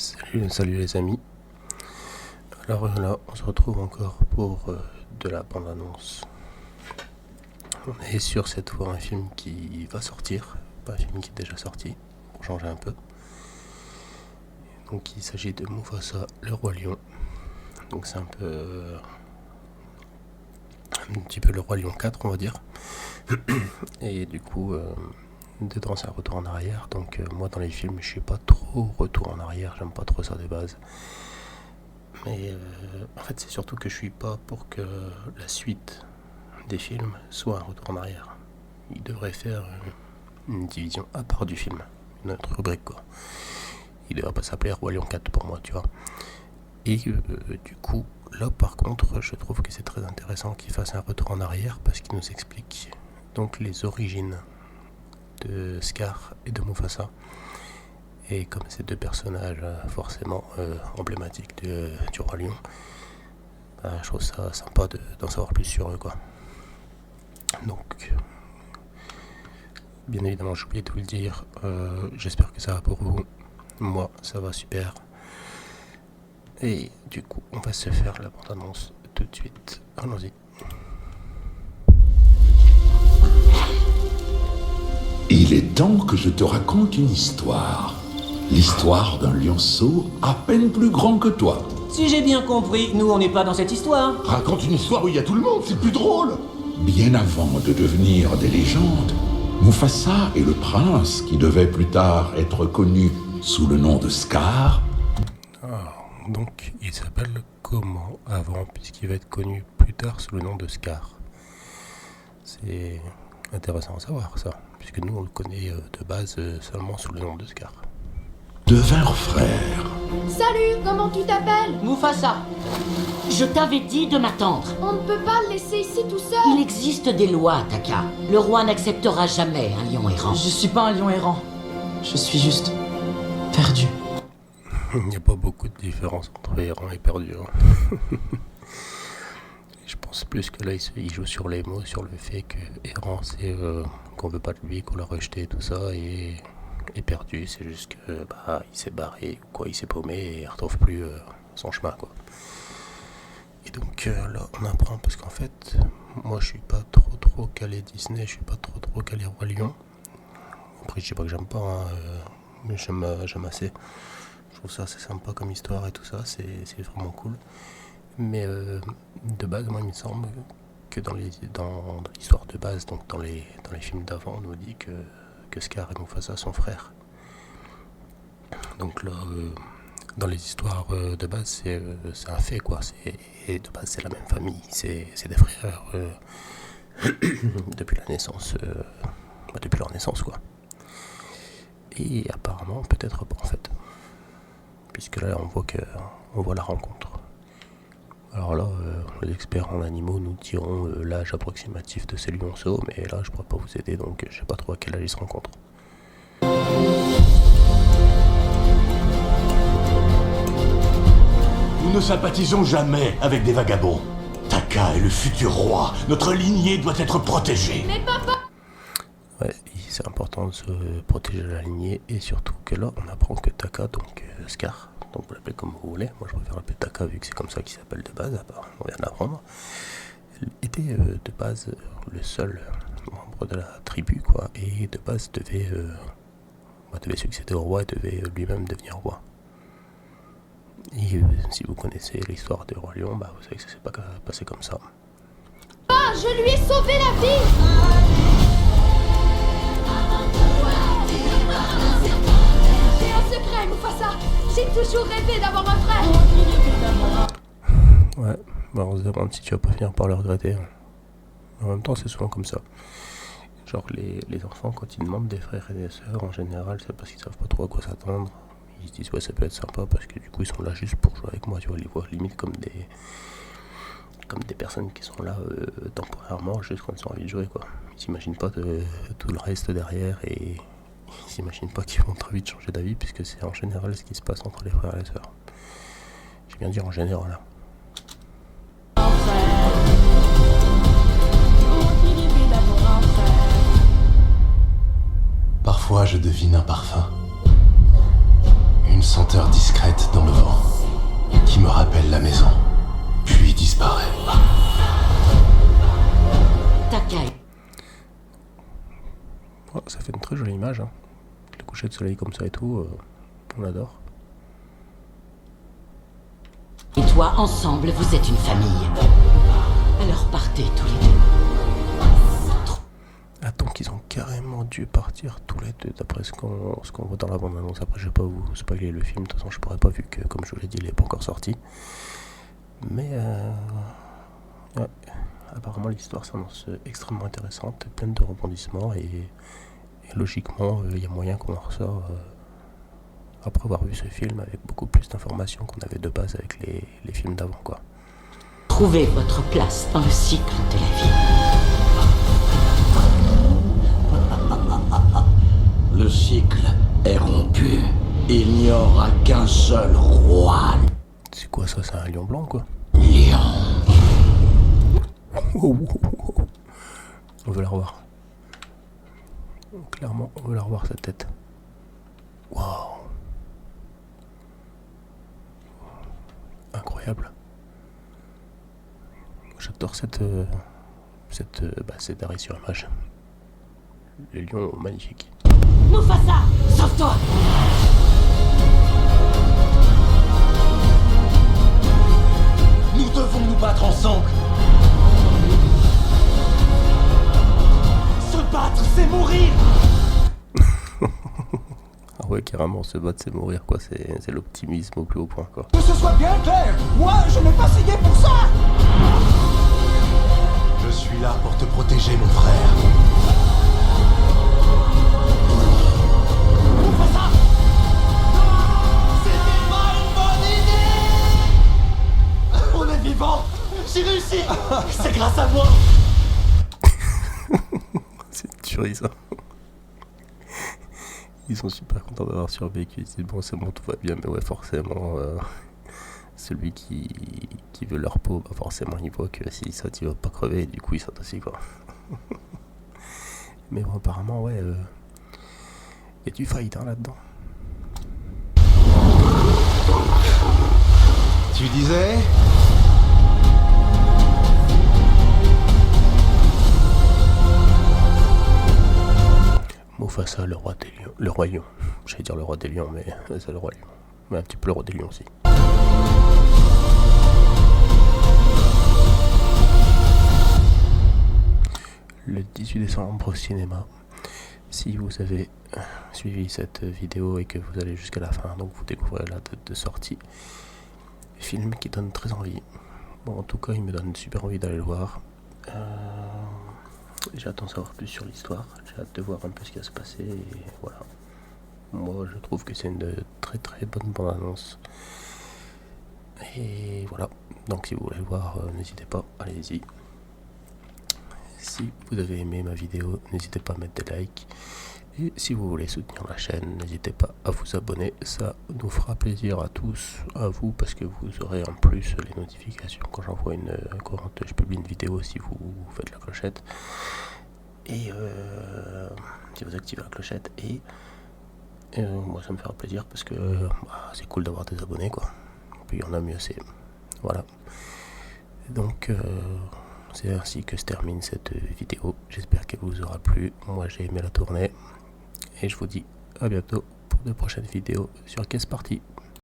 Salut les amis. Alors là, on se retrouve encore pour de la bande-annonce. On est sur cette fois un film qui va sortir, pas un film qui est déjà sorti, pour changer un peu. Donc il s'agit de Mufasa, le roi lion. Donc c'est un petit peu le roi lion 4 on va dire. Et du coup, dedans c'est un retour en arrière. Donc moi dans les films je suis pas trop retour en arrière, j'aime pas trop ça de base. Mais en fait c'est surtout que je suis pas pour que la suite des films soit un retour en arrière. Il devrait faire une division à part du film, une autre rubrique quoi. Il devrait pas s'appeler Roi Lion 4 pour moi, tu vois. Et du coup, là par contre, je trouve que c'est très intéressant qu'il fasse un retour en arrière parce qu'il nous explique donc les origines de Scar et de Mufasa. Et comme ces deux personnages forcément emblématiques du Roi Lion, je trouve ça sympa d'en savoir plus sur eux quoi. Donc, bien évidemment, j'ai oublié de vous le dire, j'espère que ça va pour vous. Moi, ça va super. Et du coup, on va se faire la bande-annonce tout de suite. Allons-y. Il est temps que je te raconte une histoire. L'histoire d'un lionceau à peine plus grand que toi. Si j'ai bien compris, nous on n'est pas dans cette histoire. Raconte une histoire où il y a tout le monde, c'est plus drôle. Bien avant de devenir des légendes, Mufasa est le prince qui devait plus tard être connu sous le nom de Scar. Donc il s'appelle comment avant, puisqu'il va être connu plus tard sous le nom de Scar. C'est intéressant à savoir ça, puisque nous on le connaît de base seulement sous le nom de Scar. Devinrent frères. Salut, comment tu t'appelles? Mufasa, Je t'avais dit de m'attendre. On ne peut pas le laisser ici tout seul. Il existe des lois, Taka. Le roi n'acceptera jamais un lion errant. Je suis pas un lion errant. Je suis juste perdu. Il n'y a pas beaucoup de différence entre errant et perdu. Hein. Je pense plus que là il joue sur les mots, sur le fait que errant c'est qu'on veut pas de lui, qu'on l'a rejeté, tout ça, et perdu c'est juste que il s'est barré ou quoi, il s'est paumé et il retrouve plus son chemin quoi. Et donc là on apprend parce qu'en fait moi je suis pas trop calé Disney, je suis pas trop calé Roi Lion. Après je sais pas que j'aime pas hein, mais j'aime assez. Je trouve ça assez sympa comme histoire et tout ça, c'est vraiment cool. Mais de base, moi, il me semble que dans l'histoire de base, donc dans les films d'avant, on nous dit que Scar et Mufasa sont frères. Donc là, dans les histoires de base, c'est un fait, quoi. Et de base, c'est la même famille, c'est des frères depuis la naissance, depuis leur naissance, quoi. Et apparemment, peut-être pas, en fait. Puisque là on voit la rencontre. Alors là, les experts en animaux nous diront l'âge approximatif de ces lionceaux, mais là je pourrais pas vous aider, donc je sais pas trop à quel âge ils se rencontrent. Nous ne sympathisons jamais avec des vagabonds. Taka est le futur roi. Notre lignée doit être protégée. Mais papa! Ouais, c'est important de se protéger de la lignée, et surtout que là on apprend que Taka, donc Scar, donc vous l'appelez comme vous voulez, moi je préfère l'appeler Taka vu que c'est comme ça qu'il s'appelle de base, à part on vient d'apprendre, était de base le seul membre de la tribu quoi, et de base devait succéder au roi et devait lui-même devenir roi. Et si vous connaissez l'histoire du Roi Lion, vous savez que ça s'est pas passé comme ça. Ah, je lui ai sauvé la vie! J'ai un secret, Mufasa! J'ai toujours rêvé d'avoir un frère! Ouais, on se demande si tu vas pas finir par le regretter. En même temps, c'est souvent comme ça. Genre, les enfants, quand ils demandent des frères et des sœurs, en général, c'est parce qu'ils savent pas trop à quoi s'attendre. Ils se disent, ouais, ça peut être sympa parce que du coup, ils sont là juste pour jouer avec moi. Tu vois, ils les voient limite comme des personnes qui sont là temporairement, juste quand ils ont envie de jouer, quoi. Ils s'imaginent pas tout le reste derrière et ils s'imaginent pas qu'ils vont très vite changer d'avis, puisque c'est en général ce qui se passe entre les frères et les sœurs. J'ai bien dit en général, là. Parfois, je devine un parfum. Une Une senteur discrète dans le vent, qui me rappelle la maison, puis disparaît. Takai. Oh, ça fait une très jolie image, hein. Le coucher de soleil comme ça et tout, on adore. Et toi, ensemble, vous êtes une famille. Alors partez tous les deux. Attends, qu'ils ont carrément dû partir tous les deux, d'après ce qu'on voit dans la bande-annonce. Après, je vais pas vous spoiler le film, de toute façon, je pourrais pas, vu que, comme je vous l'ai dit, il est pas encore sorti. Mais, ouais, apparemment, l'histoire s'annonce extrêmement intéressante, pleine de rebondissements, et logiquement, il y a moyen qu'on en ressort, après avoir vu ce film, avec beaucoup plus d'informations qu'on avait de base avec les films d'avant, quoi. Trouvez votre place dans le cycle de la vie. Le cycle est rompu. Il n'y aura qu'un seul roi. C'est quoi ça? C'est un lion blanc, quoi? Lion. On veut la revoir. Clairement, on veut la revoir, cette tête. Waouh! Incroyable. J'adore cette arrêt sur image. Le lion, magnifique. Mufasa, sauve-toi! Nous devons nous battre ensemble. Se battre, c'est mourir. Ah ouais, carrément, se battre, c'est mourir, quoi. C'est l'optimisme au plus haut point, quoi. Que ce soit bien clair, moi, je n'ai pas signé pour ça. Je suis là pour te protéger, mon frère. Mufasa! C'était pas une bonne idée. On est vivant. J'ai réussi. C'est grâce à moi. C'est une tuerie, ça. Ils sont super contents d'avoir survécu. Ils disent bon, c'est bon, tout va bien. Mais ouais, forcément, celui qui veut leur peau, bah forcément, il voit que s'il saute, il va pas crever. Et du coup, il saute aussi, quoi. Mais bon, apparemment, ouais, y a du fight, hein, là-dedans. Tu disais? Mufasa, le roi des lions. Le roi lion. J'allais dire le roi des lions, mais c'est le roi lion. Mais un petit peu le roi des lions aussi. Le 18 décembre au cinéma. Si vous avez suivi cette vidéo et que vous allez jusqu'à la fin, donc vous découvrez la date de sortie. Film qui donne très envie. Bon, en tout cas, il me donne super envie d'aller le voir. J'attends de savoir plus sur l'histoire. J'ai hâte de voir un peu ce qui va se passer. Et voilà. Moi, je trouve que c'est une très très bonne bande-annonce. Et voilà. Donc, si vous voulez le voir, n'hésitez pas, allez-y. Si vous avez aimé ma vidéo, n'hésitez pas à mettre des likes. Et si vous voulez soutenir la chaîne, n'hésitez pas à vous abonner. Ça nous fera plaisir à tous, à vous, parce que vous aurez en plus les notifications quand j'envoie quand je publie une vidéo, si vous faites la clochette. Et si vous activez la clochette. Et moi, ça me fera plaisir parce que c'est cool d'avoir des abonnés, quoi. Puis il y en a mieux, c'est... Voilà. Donc... c'est ainsi que se termine cette vidéo. J'espère qu'elle vous aura plu. Moi, j'ai aimé la tournée. Et je vous dis à bientôt pour de prochaines vidéos sur Qu'est-ce Parti.